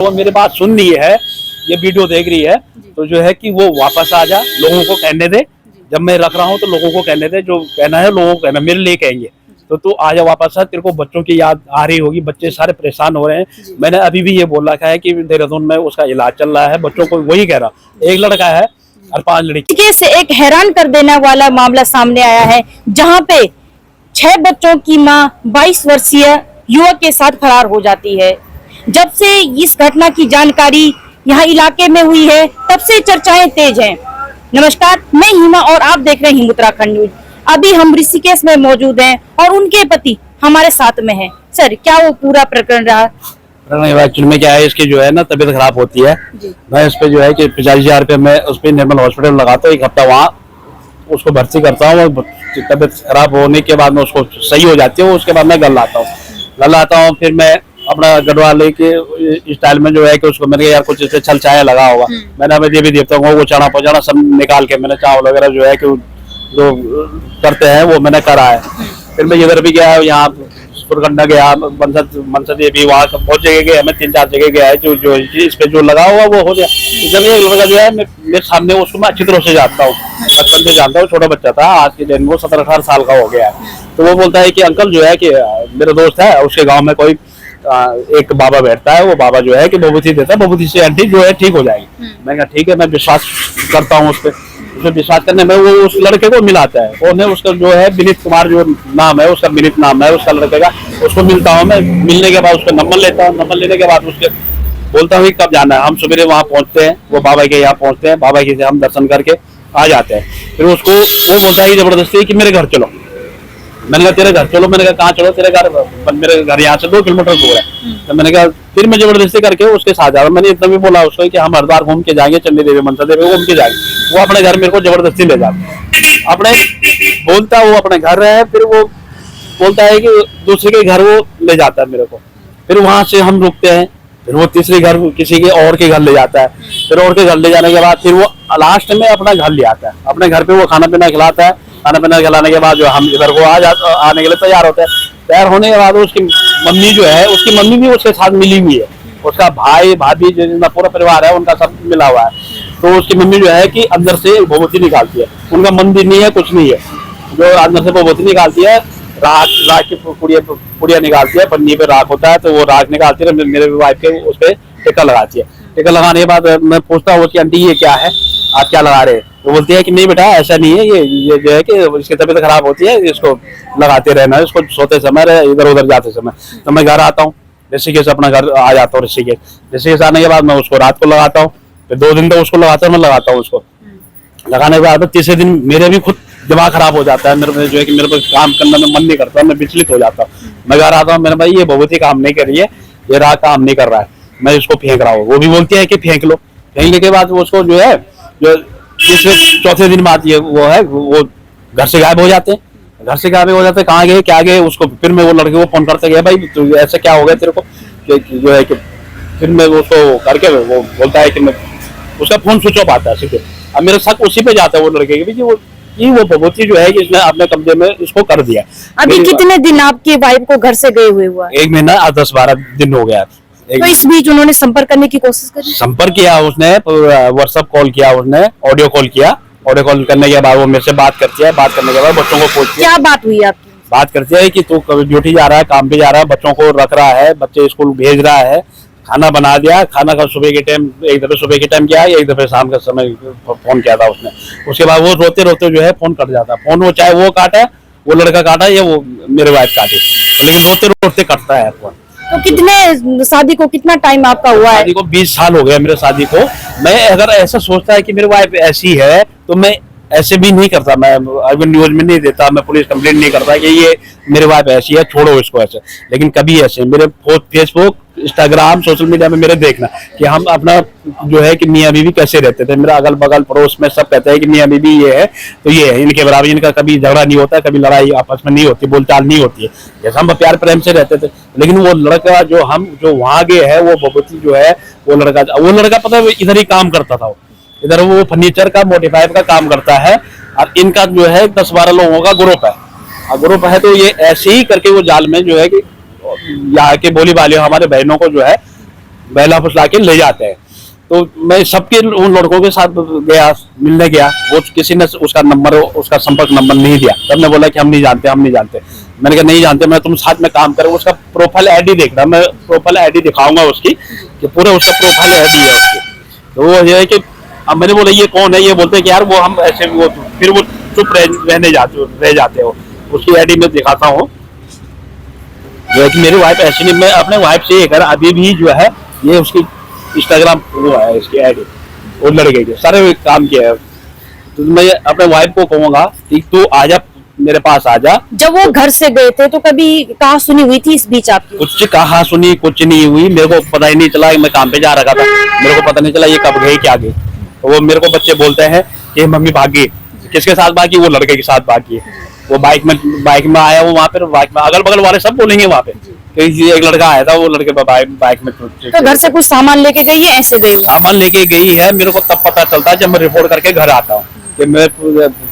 वो मेरी बात सुन रही है, ये वीडियो देख रही है, तो जो है कि वो वापस आ जा, लोगों को कहने दे। जब मैं रख रहा हूँ तो लोगों को कहने दे, जो कहना है लोगों को कहना, मेरे लिए कहेंगे। तो तू आ जा वापस आ, तेरे को बच्चों की याद आ रही होगी, बच्चे सारे परेशान हो रहे हैं। मैंने अभी भी ये बोल रखा है कि देहरादून में उसका इलाज चल रहा है, बच्चों को वही कह रहा, एक लड़का है और 5 लड़की। से एक हैरान कर देने वाला मामला सामने आया है, जहां पे 6 बच्चों की मां 22 वर्षीय युवक के साथ फरार हो जाती है। जब से इस घटना की जानकारी यहाँ इलाके में हुई है, तब से चर्चाएं तेज हैं। नमस्कार, मैं हिमा और आप देख रहे हैं उत्तराखंड न्यूज। अभी हम ऋषिकेश में मौजूद हैं और उनके पति हमारे साथ में हैं। सर, क्या वो पूरा प्रकरण रहा? एक्चुअली में क्या है, इसकी जो है ना तबीयत खराब होती है। मैं इस पे जो है कि 50,000 रुपये मैं उस पर निर्मल हॉस्पिटल लगाता हूँ, 1 हफ्ता वहाँ उसको भर्ती करता हूँ। तबीयत खराब होने के बाद में उसको सही हो जाती है, उसके बाद मैं घर लाता हूँ। फिर मैं अपना गढ़वाले के स्टाइल में जो है कि उसको मैंने यार कुछ छल छाया लगा होगा, मैंने हमें देवी देवताओं को वो चढ़ा पहुँचाना सब निकाल के मैंने चावल वगैरह जो है कि जो करते हैं वो मैंने करा है। फिर मैं इधर भी गया, यहाँ सुरगंडा गया, मनसद भी, वहाँ बहुत जगह गया, मैं 3-4 जगह गया है। जो इस पे जो लगा हुआ वो हो गया। जब एक लड़का जो है मेरे सामने, उसको मैं अच्छी तरह से जानता हूँ, बचपन से जानता हूँ, छोटा बच्चा था, आज के दिन वो 17-18 साल का हो गया है। तो वो बोलता है कि अंकल जो है कि मेरा दोस्त है, उसके गाँव में कोई एक बाबा बैठता है, वो बाबा जो है कि बबूती देता है, बबूती से आंटी जो है ठीक हो जाएगी। मैंने कहा ठीक है, मैं विश्वास करता हूँ उस पर। उसे विश्वास करने में वो उस लड़के को मिलाता है, उन्हें उसका जो है विनीत कुमार जो नाम है, उसका विनीत नाम है उसका लड़के का, उसको मिलता हूँ मैं। मिलने के बाद उसका नंबर लेता हूँ, नंबर लेने के बाद उसके बोलता हूँ कब जाना है। हम सवेरे वहाँ पहुँचते हैं, वो बाबा के यहाँ पहुँचते हैं, बाबा के से हम दर्शन करके आ जाते हैं। फिर उसको वो बोलता है जबरदस्ती कि मेरे घर चलो। मैंने कहा तेरे घर चलो, मैंने कहा कहाँ चलो, तेरे घर, मेरे घर यहाँ से 2 किलोमीटर दूर है। तो मैंने कहा फिर मैं जबरदस्ती करके उसके साथ जा रहा हूँ। मैंने इतना भी बोला उसको कि हम हरिद्वार घूम के जाएंगे, चंडी देवी, मनसा देवी घूम के जाएंगे। वो अपने घर मेरे को जबरदस्ती ले जाता, अपने बोलता वो अपने घर है, फिर वो बोलता है कि दूसरे के घर वो ले जाता है मेरे को। फिर वहां से हम रुकते हैं, फिर वो तीसरे घर किसी के और के घर ले जाता है। फिर और के घर ले जाने के बाद फिर वो लास्ट में अपना घर ले आता है। अपने घर पे वो खाना पीना खिलाता है। खाना पीना खिलाने के बाद जो हम इधर को आने के लिए तैयार होते हैं। तैयार होने के बाद उसकी मम्मी जो है, उसकी मम्मी भी उसके साथ मिली हुई है, उसका भाई भाभी जितना पूरा परिवार है उनका सब मिला हुआ है। तो उसकी मम्मी जो है कि अंदर से भभूति निकालती है, उनका मंदिर नहीं है, कुछ नहीं है, जो अंदर से भभूति निकालती है, राख की पुड़िया निकालती है, पन्नी पे राख होता है, तो वो राख निकालती है, मेरे वाइफ के उस पर टिक्का लगाती है। टिक्का लगाने के बाद मैं पूछता हूँ कि आंटी ये क्या है, आप क्या लगा रहे हैं? वो बोलती है कि नहीं बेटा ऐसा नहीं है, ये जो है कि इसकी तबीयत खराब होती है, इसको लगाते रहना है, इसको सोते समय इधर उधर जाते समय। तो मैं घर आता हूँ, ऋषिकेश अपना घर आ जाता हूँ। ऋषिकेश आने के बाद मैं उसको रात को लगाता हूँ, फिर 2 दिन तो उसको लगाता हूँ, मैं लगाता हूँ उसको। लगाने के बाद तीसरे दिन मेरे भी खुद दिमाग खराब हो जाता है, मेरे जो है कि मेरे को काम करने में मन नहीं करता, मैं विचलित हो जाता हूँ। मैं घर आता हूँ, मेरे भाई ये बहुत ही काम नहीं कर रही है, ये राह काम नहीं कर रहा है, मैं इसको फेंक रहा हूँ। वो भी बोलती है कि फेंक लो। फेंकने के बाद उसको जो है, जो तीसरे चौथे दिन में आती है, वो है वो घर से गायब हो जाते हैं। घर से गायब हो जाते हैं, कहाँ गए क्या गए उसको। फिर मैं वो लड़के को फोन करते गया, भाई तो ऐसा क्या हो गया तेरे को, जो है कि फिर मैं उसको करके वो बोलता है कि मैं, उसका फोन स्विच ऑफ आता है सीधे। अब मेरा शक उसी पे जाता है वो लड़के के, वो भभूति जो है कि इसने अपने कब्जे में इसको कर दिया। अभी कितने दिन आपकी वाइफ को घर से गए हुए हुआ? 1 महीना 10-12 दिन हो गया। तो इस बीच उन्होंने संपर्क करने की कोशिश करी? संपर्क किया उसने, व्हाट्सएप कॉल किया उसने, ऑडियो कॉल किया। ऑडियो कॉल करने के बाद वो मेरे से बात करती है, बात करने के बाद बच्चों को पूछती है। क्या बात हुई आपकी? बात करती है कि तू ड्यूटी जा रहा है, काम पे जा रहा है, बच्चों को रख रहा है, बच्चे स्कूल भेज रहा है, खाना बना दिया। खाना का सुबह के टाइम, एक दफे सुबह के टाइम किया, एक दफे शाम के समय फोन किया था उसने। उसके बाद वो रोते रोते जो है फोन कट जाता। फोन वो चाहे वो काटे, वो लड़का काटा या वो मेरे वाइफ काटे, लेकिन रोते रोते कटता है फोन। तो कितने शादी को कितना टाइम आपका हुआ है? शादी को 20 साल हो गया मेरे शादी को। मैं अगर ऐसा सोचता है कि मेरी वाइफ ऐसी है तो मैं ऐसे भी नहीं करता, मैं अगर न्यूज में नहीं देता, मैं पुलिस कंप्लेंट नहीं करता कि ये मेरी वाइफ ऐसी है, छोड़ो इसको ऐसे। लेकिन कभी ऐसे मेरे फेसबुक, इंस्टाग्राम, सोशल मीडिया में मेरे देखना कि हम अपना जो है कि मियां बीवी कैसे रहते थे। मेरा अगल बगल पड़ोस में सब कहते हैं कि मियां बीवी ये है तो ये है, इनके बराबर। इनका कभी झगड़ा नहीं होता, कभी लड़ाई आपस में नहीं होती, बोलचाल नहीं होती है, जैसे हम प्यार प्रेम से रहते थे। लेकिन वो लड़का जो वहां गए है, वो भभूति जो है, वो लड़का पता है इधर ही काम करता था। इधर वो फर्नीचर का, मोटिफाइव का काम करता है, और इनका जो है 10-12 लोगों का ग्रुप है। तो ये ऐसे ही करके वो जाल में जो है कि यहाँ के बोली वाले हमारे बहनों को जो है बैला फुसला के ले जाते हैं। तो मैं सबके उन लड़कों के साथ गया, मिलने गया, वो किसी ने उसका नंबर, उसका संपर्क नंबर नहीं दिया। तब मैं बोला कि हम नहीं जानते। मैंने कहा नहीं जानते, मैं तुम साथ में काम करो। उसका प्रोफाइल आईडी देख रहा, मैं प्रोफाइल आईडी दिखाऊंगा उसकी, कि पूरा उसका प्रोफाइल आईडी है उसकी। तो वो ये है कि अब मैंने बोला ये कौन है, ये बोलते हैं कि यार वो हम ऐसे, वो फिर वो चुप रह जाते हो। उसकी आईडी में दिखाता हूँ जो है कि मेरी वाइफ ऐसे नहीं, मैं अपने वाइफ से कर अभी भी जो है ये उसकी इंस्टाग्राम वो है, इसकी आईडी, वो लड़के के सारे काम किया है। तो मैं अपने वाइफ को कहूंगा कि तू आजा, मेरे पास आजा। जब वो घर से गए थे तो कभी कहा सुनी हुई थी इस बीच आपकी? कुछ कहा सुनी कुछ नहीं हुई, मेरे को पता ही नहीं चला, मैं काम पे जा रखा था, मेरे को पता नहीं चला ये कब गए क्या गए। तो वो मेरे को बच्चे बोलते हैं कि मम्मी भागी, किसके साथ भागी? वो लड़के के साथ भागी। वो बाइक में आया, वो वहाँ पे बाइक में, अगल बगल वाले सब बोलेंगे वहाँ पे कि एक लड़का आया था, वो लड़के बाइक में। तो घर से कुछ सामान लेके गई है, ऐसे गई? सामान लेके गई है, मेरे को तब पता चलता है जब मैं रिपोर्ट करके घर आता हूँ, कि मैं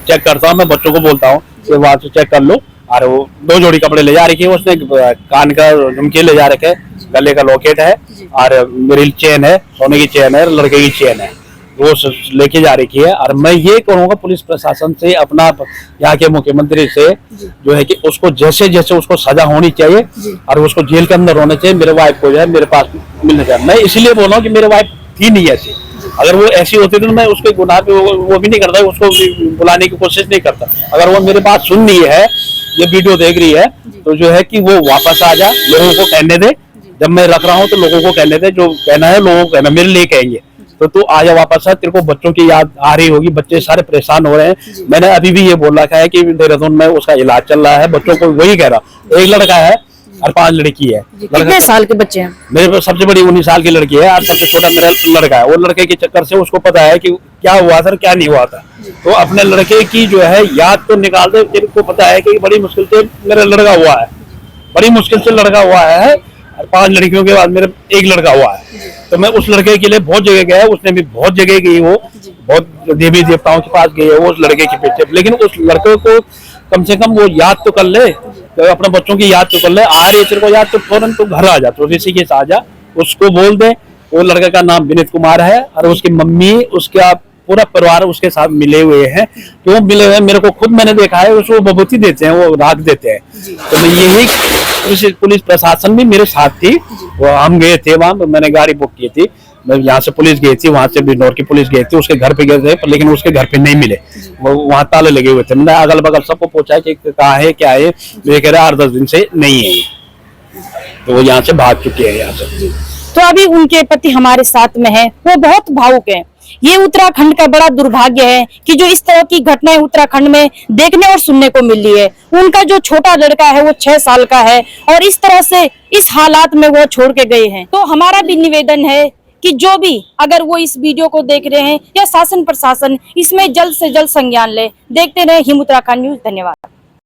चेक करता हूँ, मैं बच्चों को बोलता हूँ कि वहाँ से चेक कर लो। और वो 2 जोड़ी कपड़े ले जा रखी है उसने, कान का झुमके ले जा रखे, गले का लॉकेट है, और मेरी चेन है, सोने की चेन है, लड़के की चेन है, वो लेके जा रखी है। और मैं ये कहूँगा पुलिस प्रशासन से, अपना यहाँ के मुख्यमंत्री से जो है कि उसको जैसे जैसे उसको सजा होनी चाहिए और उसको जेल के अंदर होना चाहिए। मेरे वाइफ को जो है मेरे पास मिलना चाहिए। मैं इसलिए बोल रहा हूँ कि मेरे वाइफ थी नहीं ऐसी, अगर वो ऐसी होती तो मैं उसके गुनाह पे वो भी नहीं करता, उसको बुलाने की कोशिश नहीं करता। अगर वो मेरी बात सुन रही है, ये वीडियो देख रही है, तो जो है कि वो वापस आ जा, लोगों को कहने दे। जब मैं रख रहा हूँ तो लोगों को कहने दे, जो कहना है लोगों को कहना, मेरे लिए कहेंगे। तो तू आजा वापस आ, तेरे को बच्चों की याद आ रही होगी, बच्चे सारे परेशान हो रहे हैं। मैंने अभी भी ये बोल रखा है कि देहरादून में उसका इलाज चल रहा है, बच्चों को वही कह रहा। एक लड़का है और 5 लड़की है। कितने साल के बच्चे हैं? मेरे सबसे बड़ी 19 साल की लड़की है और सबसे छोटा मेरा लड़का है। वो लड़के के चक्कर से उसको पता है कि क्या हुआ था क्या नहीं हुआ था। तो अपने लड़के की जो है याद तो निकाल दे। तेरे को पता है कि बड़ी मुश्किल से मेरा लड़का हुआ है, बड़ी मुश्किल से लड़का हुआ है, और 5 लड़कियों के बाद मेरा एक लड़का हुआ है। तो मैं उस लड़के के लिए बहुत जगह गया, उसने भी बहुत जगह गई, वो बहुत देवी देवताओं के पास गई है वो उस लड़के के पीछे। लेकिन उस लड़के को कम से कम वो याद तो कर ले, तो अपने बच्चों की याद तो कर ले। आ रही है तेरे को याद, तो फौरन तो घर आ जा, तो इसी के साथ आ जा, उसको बोल दे। वो लड़के का नाम विनीत कुमार है और उसकी मम्मी, उसका पूरा परिवार उसके साथ मिले हुए हैं। क्यों मिले हुए हैं? मेरे को खुद मैंने देखा है, उसको बबूती देते हैं, वो राख देते हैं। तो मैं यही, पुलिस प्रशासन भी मेरे साथ थी, वो हम गए थे वहाँ, मैंने गाड़ी बुक की थी, मैं यहाँ से पुलिस गई थी, वहाँ से बिजनौर की पुलिस गई थी, उसके घर पे गए थे, लेकिन उसके घर पे नहीं मिले, वो वहाँ ताले लगे हुए थे। मैंने अगल बगल सबको पूछा कि कहाँ है क्या है, वे कह रहे 8-10 दिन से नहीं है, तो वो यहाँ से भाग चुके हैं यहाँ से। तो अभी उनके पति हमारे साथ में है, वो बहुत भावुक है। ये उत्तराखंड का बड़ा दुर्भाग्य है कि जो इस तरह की घटनाएं उत्तराखंड में देखने और सुनने को मिल रही है। उनका जो छोटा लड़का है वो 6 साल का है और इस तरह से इस हालात में वो छोड़ के गए हैं। तो हमारा भी निवेदन है कि जो भी अगर वो इस वीडियो को देख रहे हैं या शासन प्रशासन इसमें जल्द से जल्द संज्ञान ले। देखते रहे हिम उत्तराखंड न्यूज। धन्यवाद।